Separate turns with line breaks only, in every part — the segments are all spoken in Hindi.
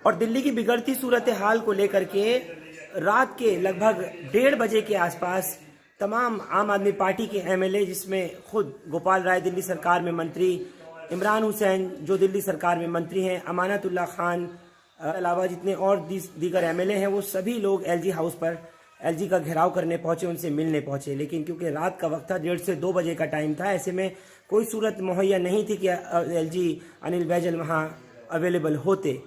और दिल्ली की बिगड़ती सूरत हाल को लेकर के रात के लगभग 1:30 बजे के आसपास तमाम आम आदमी पार्टी के एमएलए, जिसमें खुद गोपाल राय दिल्ली सरकार में मंत्री, इमरान हुसैन जो दिल्ली सरकार में मंत्री हैं, अमानतुल्लाह खान, अलावा जितने और दीगर एमएलए हैं, वो सभी लोग एलजी हाउस पर एलजी का घेराव करने पहुंचे, उनसे मिलने पहुंचे। लेकिन क्योंकि रात का वक्त था, 1:30 से 2 बजे का टाइम था, ऐसे में कोई सूरत मुहैया नहीं थी कि एलजी अनिल बैजल वहां अवेलेबल होते।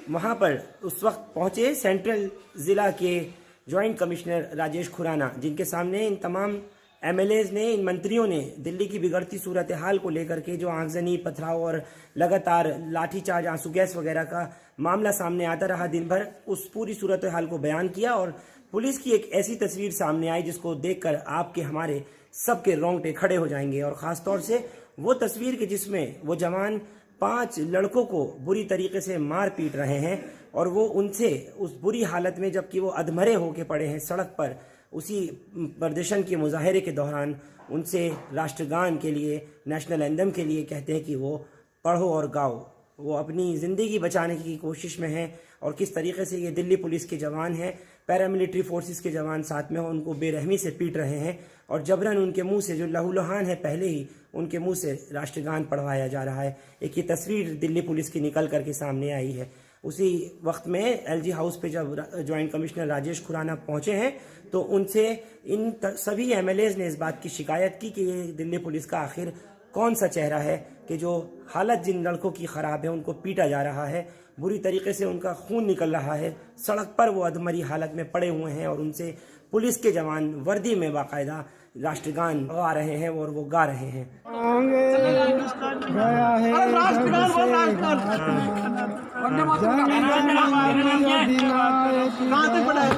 वहां पर उस वक्त पहुंचे सेंट्रल जिला के जॉइंट कमिश्नर राजेश खुराना, जिनके सामने इन तमाम एमएलएज ने, इन मंत्रियों ने दिल्ली की बिगड़ती सूरत हाल को लेकर के जो आगजनी, पथराव और लगातार लाठीचार्ज, आंसू गैस वगैरह का मामला सामने आता रहा दिन भर, उस पूरी सूरत हाल को बयान किया। और पुलिस की एक ऐसी तस्वीर सामने आई जिसको देखकर आपके हमारे सबके रोंगटे खड़े हो जाएंगे। और खासतौर से वो तस्वीर के जिसमें वो जवान 5 लड़कों को बुरी तरीके से मार पीट रहे हैं और वो उनसे उस बुरी हालत में, जबकि वो अधमरे होके पड़े हैं सड़क पर, उसी प्रदर्शन के मुजाहरे के दौरान उनसे राष्ट्रगान के लिए, नेशनल एंथम के लिए कहते हैं कि वो पढ़ो और गाओ। वो अपनी ज़िंदगी बचाने की कोशिश में हैं और किस तरीके से ये दिल्ली पुलिस के जवान हैं, पैरामिलिट्री फोर्सेस के जवान साथ में, उनको बेरहमी से पीट रहे हैं और जबरन उनके मुंह से, जो लहूलुहान है पहले ही, उनके मुंह से राष्ट्रगान पढ़वाया जा रहा है। एक ये तस्वीर दिल्ली पुलिस की निकल करके सामने आई है। उसी वक्त में एलजी हाउस पे जब जॉइंट कमिश्नर राजेश खुराना पहुंचे हैं तो उनसे इन सभी एमएलएज ने इस बात की शिकायत की कि ये दिल्ली पुलिस का आखिर कौन सा चेहरा है कि जो हालत जिन लड़कों की ख़राब है, उनको पीटा जा रहा है, बुरी तरीके से उनका खून निकल रहा है, सड़क पर वो अधमरी हालत में पड़े हुए हैं और उनसे पुलिस के जवान वर्दी में बाकायदा राष्ट्रगान गा रहे हैं और वो गा रहे हैं।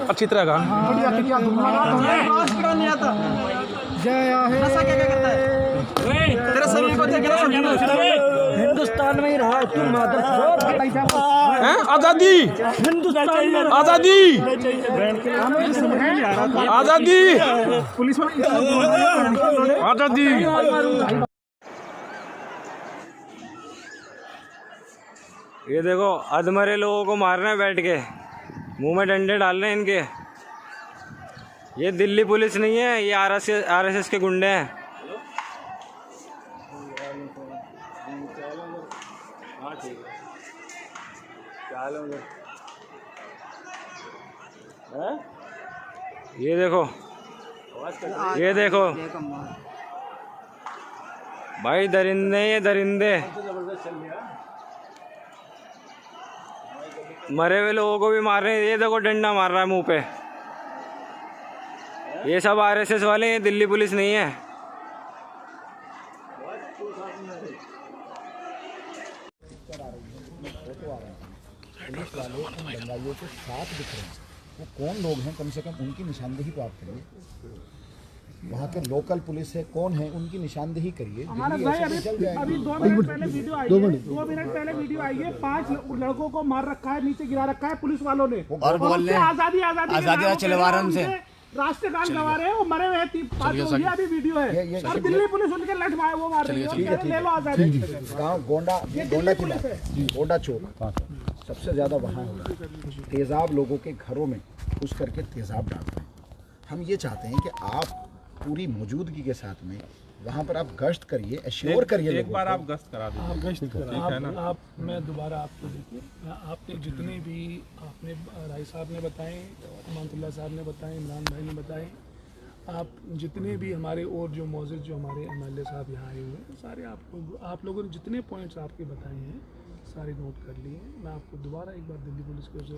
अच्छी तरह गा।
हिंदुस्तान में ही रहा तुम,
आजादी, आजादी, आजादी,
पुलिस
आजादी। ये देखो, अधमरे लोगों को मार रहे हैं बैठ के, मुंह में डंडे डाल रहे हैं इनके। ये दिल्ली पुलिस नहीं है, ये आरएसएस के गुंडे हैं। ये देखो, ये देखो भाई, दरिंदे, ये दरिंदे मरे हुए लोगों को भी मार रहे हैं। ये देखो, डंडा मार रहा है मुंह पे। ये सब आरएसएस वाले हैं, दिल्ली पुलिस नहीं है।
पुलिस वाले उन दंगाइयों के साथ दिख रहे हैं, वो कौन लोग हैं, कम से कम उनकी निशानदेही तो आप करिए। वहाँ के लोकल पुलिस है, कौन है, उनकी निशानदेही करिए।
अभी 2 मिनट पहले वीडियो आई है, 2 मिनट पहले वीडियो आई है, 5 लड़कों को मार रखा है, नीचे गिरा रखा है पुलिस वालों ने, और बोल रहे हैं आजादी आजादी चलवारन से राष्ट्रगान गवा रहे हैं। वो मरे हुए हैं, ये अभी वीडियो है और दिल्ली पुलिस उनके लठ मारे वो मार रही है। ले लो आजादी।
गाँव गोंडा की बात है, गोंडा चौक सबसे ज़्यादा वहाँ होगा। तेज़ाब लोगों के घरों में घुस करके तेज़ाब डालते हैं। हम ये चाहते हैं कि आप पूरी मौजूदगी के साथ में वहाँ पर आप गश्त करिए, एश्योर करिए।
एक बार आप गश्त करा दीजिए।
आप गश्त करा, मैं दोबारा आपको देखिए, आपने जितने भी आपने राय साहब ने बताए, अमानतुल्लाह साहब ने बताए, इमरान भाई ने बताए, आप जितने भी हमारे और जो मौजूद जो हमारे एमएलए साहब यहाँ आए हुए हैं, सारे आप लोगों ने जितने पॉइंट्स आपके बताए हैं सारे नोट कर लिए हैं। मैं आपको दोबारा एक बार दिल्ली पुलिस को से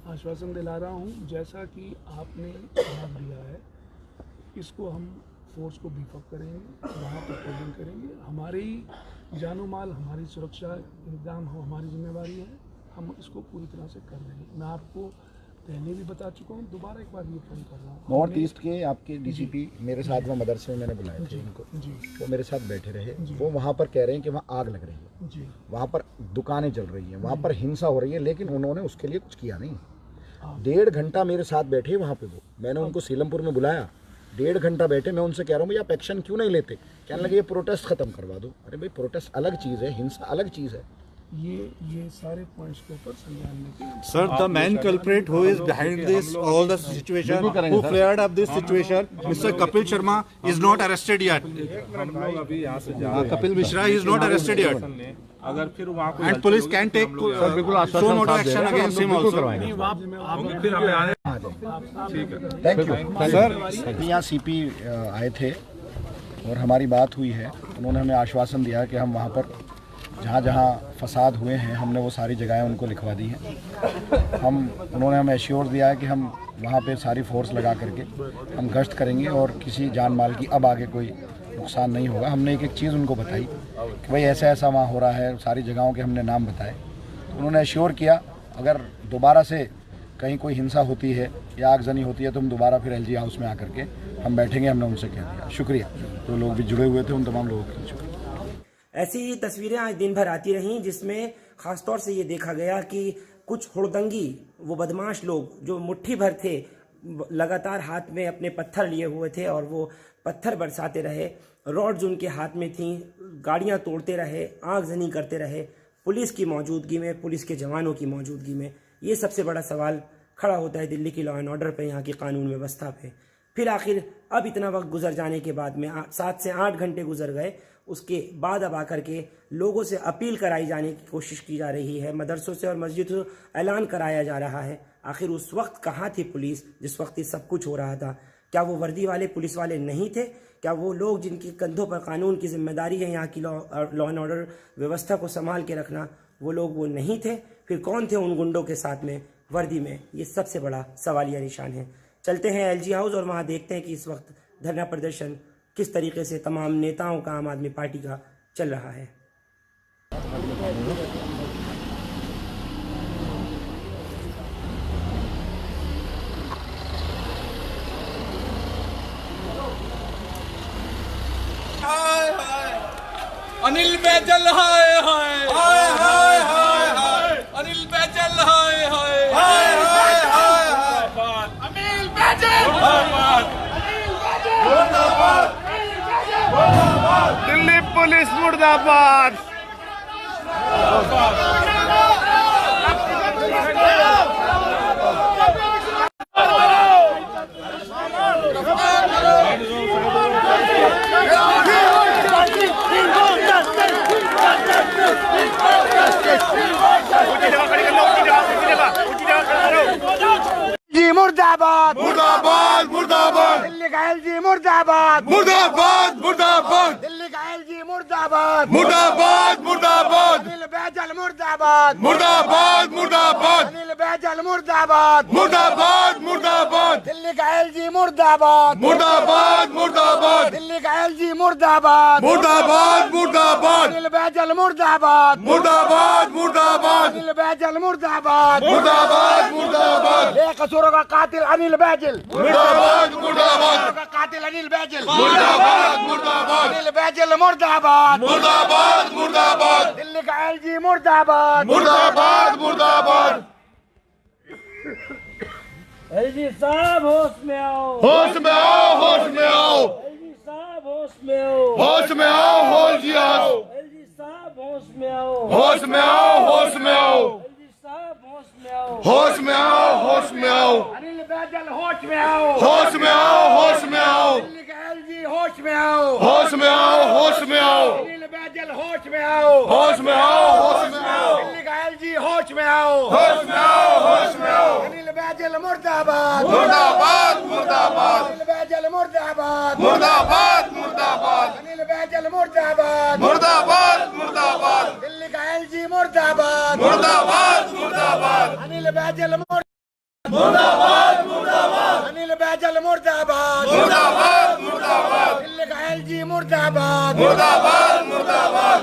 आश्वासन दिला रहा हूँ, जैसा कि आपने जवाब दिया है, इसको हम फोर्स को बीफ अप करेंगे, वहाँ पर पेट्रोलिंग करेंगे। हमारी जानो माल, हमारी सुरक्षा इंतजाम हमारी जिम्मेवारी है, हम इसको पूरी तरह से कर रहे हैं। मैं आपको पहले भी बता चुका हूँ, दोबारा एक बार ये फोन कर रहा हूँ।
नॉर्थ ईस्ट के आपके डीसीपी मेरे साथ में मदरसे में मैंने बुलाए थे इनको, वो मेरे साथ बैठे रहे। वो वहाँ पर कह रहे हैं कि वहाँ आग लग रही है, वहाँ पर दुकानें जल रही हैं, वहाँ पर हिंसा हो रही है, लेकिन उन्होंने उसके लिए कुछ किया नहीं। 1.5 घंटा मेरे साथ बैठे वहाँ पे, वो मैंने उनको सीलमपुर में बुलाया, 1.5 घंटा बैठे। मैं उनसे कह रहा हूँ भैया आप एक्शन क्यों नहीं लेते? कहने लगे ये प्रोटेस्ट ख़त्म करवा दो। अरे भाई, प्रोटेस्ट अलग चीज़ है, हिंसा अलग चीज़ है।
ये सारे पॉइंट्स के ऊपर संज्ञान लेके
Sir, the main culprit who is behind this, all the situation, who flared up this situation, Mr. Kapil Sharma is not arrested yet. Kapil Mishra is not arrested yet.
अगर फिर वहाँ को
And police can take so not action against him also.
फिर हमें आने
थैंक यू सर। यहाँ सीपी आए थे और हमारी बात हुई है। उन्होंने हमें आश्वासन दिया कि हम वहाँ पर जहाँ जहाँ फसाद हुए हैं हमने वो सारी जगहें उनको लिखवा दी हैं। उन्होंने हमें एश्योर दिया है कि हम वहाँ पे सारी फोर्स लगा करके हम गश्त करेंगे और किसी जान माल की अब आगे कोई नुकसान नहीं होगा। हमने एक एक चीज़ उनको बताई कि भाई ऐसा ऐसा वहाँ हो रहा है, सारी जगहों के हमने नाम बताए। तो उन्होंने एश्योर किया अगर दोबारा से कहीं कोई हिंसा होती है या आगजनी होती है तो हम दोबारा फिर LG हाउस में आकर के हम बैठेंगे। हमने उनसे कह दिया। शुक्रिया। जो लोग भी जुड़े हुए थे उन तमाम लोगों के लिए शुक्रिया।
ऐसी ही तस्वीरें आज दिन भर आती रहीं जिसमें खासतौर से ये देखा गया कि कुछ हुड़दंगी वो बदमाश लोग जो मुट्ठी भर थे लगातार हाथ में अपने पत्थर लिए हुए थे और वो पत्थर बरसाते रहे, रॉड्स उनके हाथ में थीं, गाड़ियां तोड़ते रहे, आगजनी करते रहे पुलिस की मौजूदगी में, पुलिस के जवानों की मौजूदगी में। ये सबसे बड़ा सवाल खड़ा होता है दिल्ली की लॉ एंड ऑर्डर पे, यहाँ की कानून व्यवस्था पे। फिर आखिर अब इतना वक्त गुजर जाने के बाद में 7 से 8 घंटे गुजर गए, उसके बाद अब आकर के लोगों से अपील कराई जाने की कोशिश की जा रही है, मदरसों से और मस्जिदों से ऐलान कराया जा रहा है। आखिर उस वक्त कहाँ थी पुलिस जिस वक्त ये सब कुछ हो रहा था? क्या वो वर्दी वाले पुलिस वाले नहीं थे? क्या वो लोग जिनके कंधों पर कानून की जिम्मेदारी है यहाँ की लॉ एंड ऑर्डर व्यवस्था को संभाल के रखना, वो लोग वो नहीं थे? फिर कौन थे उन गुंडों के साथ में वर्दी में? ये सबसे बड़ा सवालिया निशान है। चलते हैं LG हाउस और वहाँ देखते हैं कि इस वक्त धरना प्रदर्शन किस तरीके से तमाम नेताओं का, आम आदमी पार्टी का चल रहा है।
अनिल बैजल हाय हाय हाय हाय हाय हाय अनिल बैजल हाय हाय हाय हाय हाय अनिल बैजल मुर्दाबाद दिल्ली पुलिस मुर्दाबाद।
जी मुर्दाबाद
मुर्दाबाद मुर्दाबाद
दिल्ली का LG मुर्दाबाद
मुर्दाबाद मुर्दाबाद
दिल्ली का LG मुर्दाबाद
मुर्दाबाद मुर्दाबाद
अनिल बैजल मुर्दाबाद
मुर्दाबाद मुर्दाबाद
अनिल बैजल मुर्दाबाद
मुर्दाबाद मुर्दाबाद
दिल्ली का LG मुर्दाबाद
मुर्दाबाद मुर्दाबाद
दिल्ली का LG मुर्दाबाद
मुर्दाबाद मुर्दाबाद
अनिल बैजल मुर्दाबाद
मुर्दाबाद मुर्दाबाद
अनिल बैजल मुर्दाबाद
मुर्दाबाद मुर्दाबाद
बेकसूरों का कातिल अनिल बैजल
मुर्दाबाद मुर्दाबाद
का कातिल अनिल बैजल
मुर्दाबाद मुर्दाबाद
अनिल बैजल मुर्दाबाद
मुर्दाबाद मुर्दाबाद
दिल्ली का LG मुर्दाबाद
मुर्दाबाद मुर्दाबाद।
LG साहब होश में आओ,
होश में आओ, होश में आओ,
LG साहब होश में आओ,
होश में आओ, होश में आओ,
LG साहब होश में आओ,
होश में आओ, होश में आओ,
LG साहब होश में आओ,
होश में आओ, होश में आओ,
अनिल बैजल होश में आओ,
होश में आओ, होश में आओ,
दिल्ली का LG होश में आओ,
होश में आओ, होश में आओ,
अनिल बैजल होश में आओ,
होश में आओ, होश में आओ,
दिल्ली का LG होश में आओ,
होश में आओ, होश में आओ।
अनिल बैजल मुर्दाबाद
मुर्दाबाद मुर्दाबाद
अनिल बैजल मुर्दाबाद
मुर्दाबाद मुर्दाबाद
अनिल बैजल मुर्दाबाद
मुर्दाबाद मुर्दाबाद
दिल्ली का LG मुर्दाबाद
मुर्दाबाद मुर्दाबाद
अनिल बैजल
मुर्दाबाद मुर्दाबाद
अनिल बैजल मुर्दाबाद
मुर्दाबाद मुर्दाबाद
दिल्ली का LG मुर्दाबाद
मुर्दाबाद मुर्दाबाद।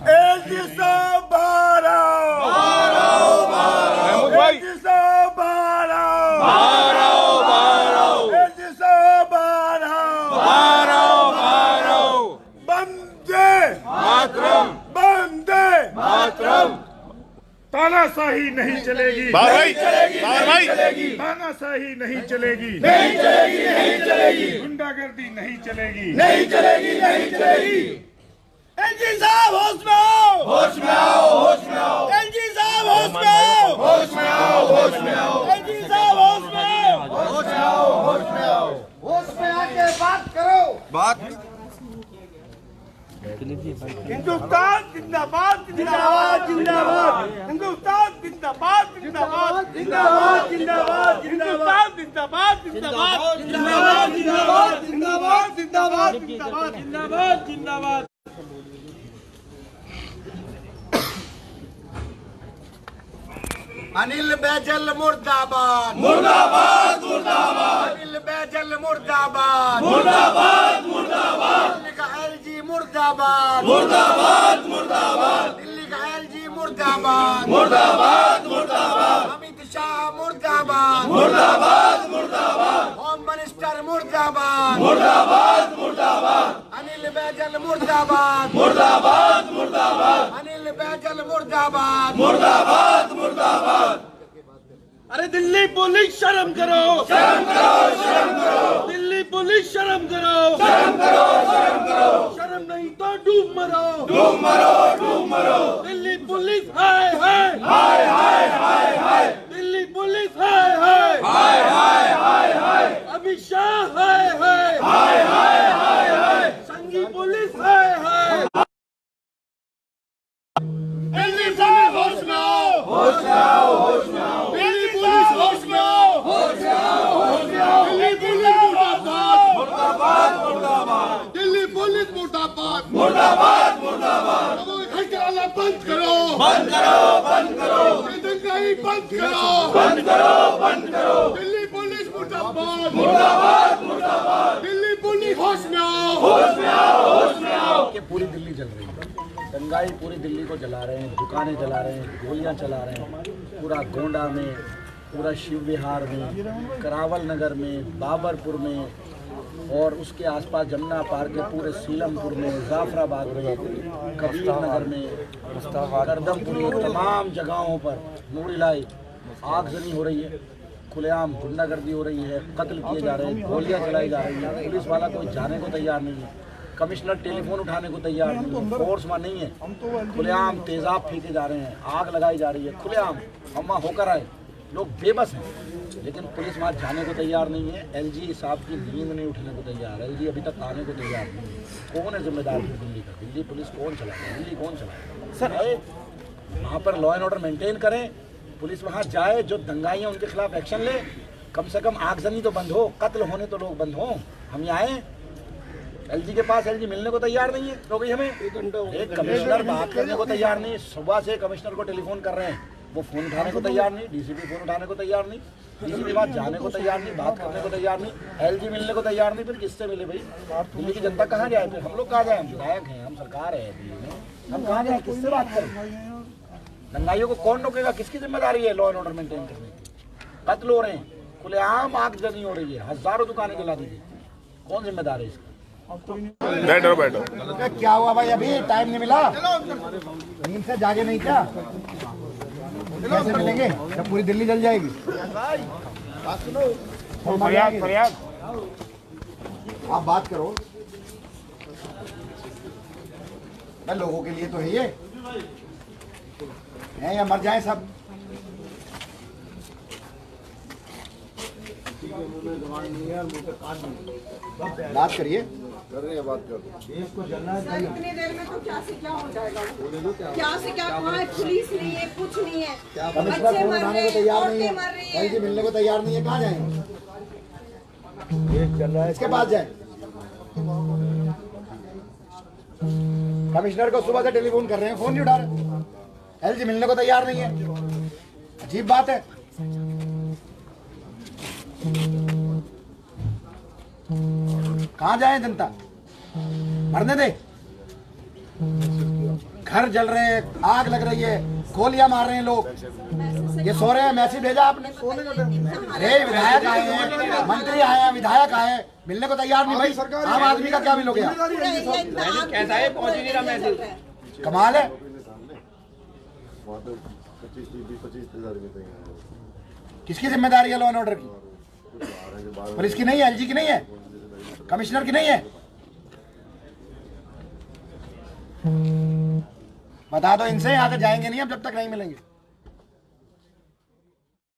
LG साहब बाहर आओ, LG साहब बाहर आओ, LG साहब बाहर आओ, वंदे
मातरम
वंदे
मातरम।
तानाशाही नहीं चलेगी,
चलेगी
नहीं चलेगी,
तानाशाही नहीं चलेगी,
नहीं चलेगी, नहीं चलेगी,
गुंडागर्दी नहीं चलेगी,
नहीं चलेगी, नहीं चलेगी। एलजी साहब होश में आओ, होश में आओ, होश में आओ। एलजी साहब होश में आओ, होश में आओ, होश में आओ। एलजी साहब होश में आओ, होश में आओ, होश में आओ। होश में आके बात करो। बात हिंदुस्तान जिंदाबाद, जिंदाबाद, जिंदाबाद। हिंदुस्तान जिंदाबाद, जिंदाबाद, जिंदाबाद, जिंदाबाद, हिंदुस्तान जिंदाबाद, जिंदाबाद, जिंदाबाद, जिंदाबाद, जिंदाबाद, जिंदाबाद, जिंदाबाद, जिंदाबाद, जिंदाबाद। अनिल बैजल मुर्दाबाद, मुर्दाबाद, मुर्दाबाद। अनिल बैजल मुर्दाबाद, मुर्दाबाद, मुर्दाबाद। दिल्ली का एलजी मुर्दाबाद, मुर्दाबाद, मुर्दाबाद। दिल्ली का एलजी मुर्दाबाद, मुर्दाबाद, मुर्दाबाद। अमित शाह मुर्दाबाद, मुर्दाबाद, मुर्दाबाद। होम मिनिस्टर मुर्दाबाद, मुर्दाबाद, मुर्दाबाद। अनिल बैजल मुर्दाबाद, मुर्दाबाद, मुर्दाबाद। अनिल बैजल मुर्दाबाद, मुर्दाबाद, मुर्दाबाद। अरे दिल्ली पुलिस शर्म करो, शर्म करो, शर्म करो। दिल्ली पुलिस शर्म करो, शर्म करो, शर्म करो। शर्म नहीं तो डूब मरो, डूब मरो, डूब मरो। दिल्ली पुलिस हाय हाय, हाय हाय, हाय हाय। दिल्ली पुलिस हाय हाय, हाय हाय, हाय हाय। अमित शाह हाय हाय, हाय हाय, हाय हाय। संघी पुलिस हाय हाय। एलजी साहब होश में आओ, होश में आओ, होश में आओ। दिल्ली पुलिस होश में आओ, होश में आओ, होश में आओ। दिल्ली पुलिस मुर्दाबाद, मुर्दाबाद, मुर्दाबाद। दिल्ली पुलिस मुर्दाबाद, मुर्दाबाद, मुर्दाबाद। घर चलाना बंद करो, बंद करो, बंद करो। दंगाई बंद करो, बंद करो, बंद करो। दिल्ली पुलिस मुर्दाबाद, मुर्दाबाद, मुर्दाबाद। दिल्ली पुलिस होश में आओ, होश में आओ, होश में आओ।
कि पूरी दिल्ली जल रही है, दंगाई पूरी दिल्ली को जला रहे हैं, दुकानें जला रहे हैं, गोलियां चला रहे हैं। पूरा गोंडा में, पूरा शिव विहार में, करावल नगर में, बाबरपुर में और उसके आसपास जमुना पार के पूरे सीलमपुर में, जाफराबाद में, कबीर नगर में, करदमपुरी, तमाम जगहों पर नूरिलाई आगजनी हो रही है। खुलेआम गुंडागर्दी हो रही है, कत्ल किए जा रहे हैं, गोलियां चलाई जा रही हैं। पुलिस वाला कोई जाने को तैयार नहीं है, कमिश्नर टेलीफोन उठाने को तैयार नहीं है, फोर्स वहाँ नहीं है। खुलेआम तेजाब फेंके जा रहे हैं, आग लगाई जा रही है खुलेआम। हम वहाँ होकर आए, लोग बेबस हैं, लेकिन पुलिस वहाँ जाने को तैयार नहीं है। एलजी साहब की नींद नहीं उठने को तैयार है, एलजी अभी तक आने को तैयार नहीं है। कौन है जिम्मेदार दिल्ली का? दिल्ली पुलिस कौन चलाएगा? दिल्ली कौन चलाएगा? सर वहाँ पर लॉ एंड ऑर्डर मेंटेन करें, पुलिस वहाँ जाए, जो दंगाई हैं उनके खिलाफ एक्शन ले। कम से कम आगजनी तो बंद हो, कत्ल होने तो लोग बंद हों। हम यहाँ आए, एलजी के पास एलजी मिलने को तैयार नहीं है, तो गई हमें एक कमिश्नर बात करने को तैयार नहीं। सुबह से कमिश्नर को टेलीफोन कर रहे हैं, वो फोन उठाने को तैयार नहीं। डीसीपी फोन उठाने को तैयार नहीं, डीसीपी बात जाने को तैयार नहीं, बात करने को तैयार नहीं। एलजी मिलने को तैयार नहीं, फिर किससे मिले भाई? दिल्ली की जनता कहाँ जाए? फिर हम लोग कहाँ जाए? हम विधायक हैं, हम सरकार है दिल्ली में, हम कहाँ जाए? किससे बात करें? दंगाइयों को कौन रोकेगा? किसकी जिम्मेदारी है लॉ एंड ऑर्डर मेंटेन करने की? कत्ल हो रहे हैं, खुलेआम आगजनी हो रही है, हजारों दुकानें जला दी गई। कौन जिम्मेदार है इसका?
बैठो बैठो।
क्या हुआ भाई? अभी टाइम नहीं मिला, नींद से जागे नहीं क्या? कैसे मिलेंगे जब पूरी दिल्ली जल जाएगी? फरियाद फरियाद आप बात करो मैं लोगों के लिए तो है ये हैं या मर जाए सब। बात करिए, कर रहे हैं बात कर।
इतनी देर में तो क्या से क्या हो जाएगा? क्या से क्या? वहाँ पुलिस नहीं है, कुछ नहीं है,
कमिश्नर फोन उठाने को तैयार नहीं है, एलजी मिलने को तैयार नहीं है, कहाँ जाएंगे? चल रहा है, इसके पास जाए। कमिश्नर को सुबह से टेलीफोन कर रहे हैं, फोन नहीं उठा रहे, एलजी मिलने को तैयार नहीं है। अजीब बात है। कहाँ जाए जनता? मरने दे। घर जल रहे हैं, आग लग रही है, गोलियां मार रहे हैं लोग, ये सो रहे हैं। मैसेज भेजा आपने? अरे विधायक आए हैं, मंत्री आए हैं, विधायक आए हैं, मिलने को तैयार नहीं भाई। आम आदमी का क्या मिलोगे?
कैसा है? पहुंच नहीं रहा मैसेज।
कमाल है।
किसकी जिम्मेदारी है लॉ एंड ऑर्डर की? पुलिस की नहीं है, एलजी की नहीं है, कमिश्नर की नहीं है? बता दो इनसे, आगे जाएंगे नहीं हम जब तक नहीं मिलेंगे।